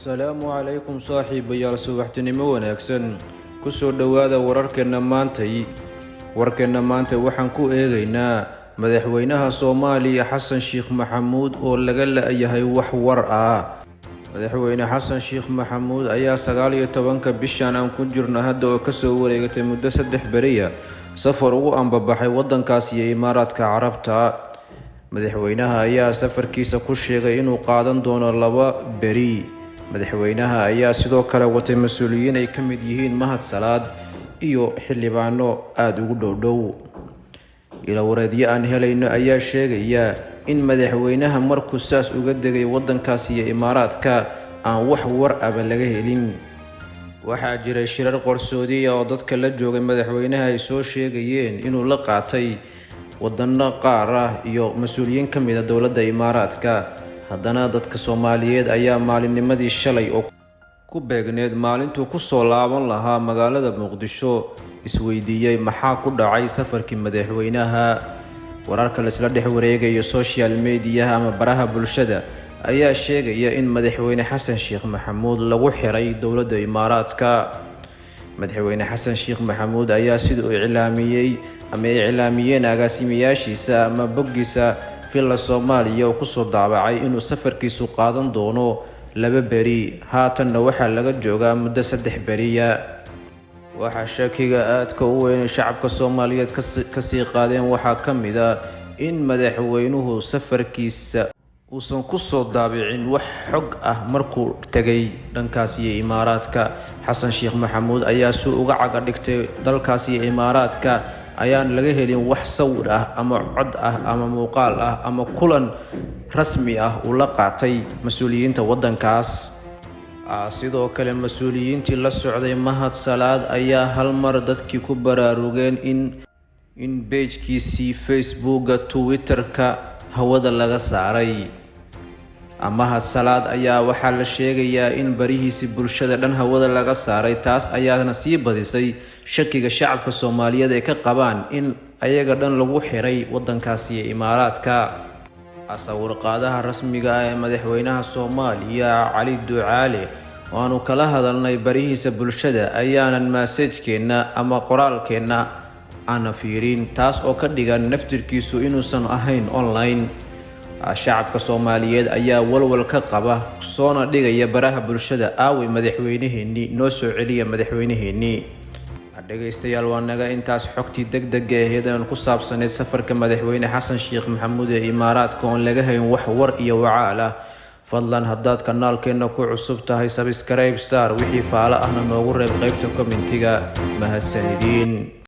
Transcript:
Assalaamu calaykum saaxiibayaal subaxtinimo wanaagsan ku soo dhawaada wararkeena maanta waxaan ku eegaynaa madaxweynaha Soomaaliya Xasan Sheekh Maxamuud oo laga laayahay wax war ah. Madaxweyne Xasan Sheekh Maxamuud ayaa 19 bishan aan ku jirno hadda oo ka soo wareegatay muddo 3 beri safar ugu ambabaxay wadankaas iyo Imaaraadka Carabta. Madaxweynaha ayaa safarkiisa ku sheegay inuu qaadan doono 2 beri. Madaxweynaha ayaa sidoo kale watay mas'uuliyiin ay ka mid yihiin Mahad Salaad iyo xildhibaano aad ugu dhow. ila wareedyo aan helayno ayaa sheegaya in madaxweynaha markuu saas uga degay wadankaas iyo Imaaraadka aan wax war aba laga helin. Waxaa jiray shirar qarsoodi oo dadka la joogay madaxweynaha ay soo sheegayeen inuu la qaatay wadano qaar ah iyo mas'uuliyiin ka mid ah dowladda Imaaraadka. haddana dadka Soomaaliyeed ayaa maalinnimadii shalay oo ku beegneed maalintuu ku soo laaban lahaa magaalada Muqdisho isweydiiyay maxaa ku dhacay safarkii madaxweynaha. wararka la isla dhex wareegayo social media ama baraha bulshada ayaa sheegaya in madaxweyne Xasan Sheekh Maxamuud lagu xiray dowladda Imaaraadka. madaxweyne Xasan Sheekh Maxamuud ayaa sidoo iclaamiyeen agaasimayaashiisa ama boggiisa filla Soomaaliya oo ku soo daabacay inuu safarkiisu qaadan doono 2 beri. haatanna waxaa laga joogaa muddo 3 beriya. waxaa shakiga aadka u weyn shacabka Soomaaliyeed ka sii qaadeen waxaa ka mid ah in madaxweynuhu safarkiisa uusan ku soo daabicin wax xog ah markuu tagay dhankaas iyo Imaaraadka. Xasan Sheekh Maxamuud ayaa soo uga caga dhigtay dalkaas iyo Imaaraadka ayaan laga helin wax sawir ah ama cod ah ama muuqaal ah ama kulan rasmi ah uu la qaatay mas'uuliyiinta wadankaas. sidoo kale mas'uuliyiintii la socday Mahad Salaad ayaa hal mar dadkii ku baraarugeen in page-kiisii Facebook-ga Twitter-ka hawada laga saaray. Mahad Salaad ayaa waxaa la sheegayaa in barihiisa bulshada dhan hawada laga saaray. taas ayaana sii badisay shakiga shacabka Soomaaliyeed ay ka qabaan in ayaga dhan lagu xiray wadankaas iyo Imaaraadka. sawir-qaadaha rasmiga ah ee madaxweynaha Soomaaliya Cali Ducaale oo aanu kala hadalnay barihiisa bulshada ayaanan message-keena ama qoraalkeena aan fiirin, taas oo ka dhigan naftirkiisu inuusan ahayn online. shacabka Soomaaliyeed ayaa walwal ka qaba soona dhigaya baraha bulshada aaway madaxweynaheennii noo soo celiya madaxweynaheennii. dhageystayaal waa naga intaas xogtii degdega ahayd aan ku saabsaneyd safarka madaxweyne Xasan Sheekh Maxamuud ee Imaaraadka oo laga hayn wax war iyo wacaal ah. fadlan haddaad kanaalkeena ku cusub tahay subscribe saar wixii faalo ahna noogu reeb qaybta commentiga. mahadsanidin.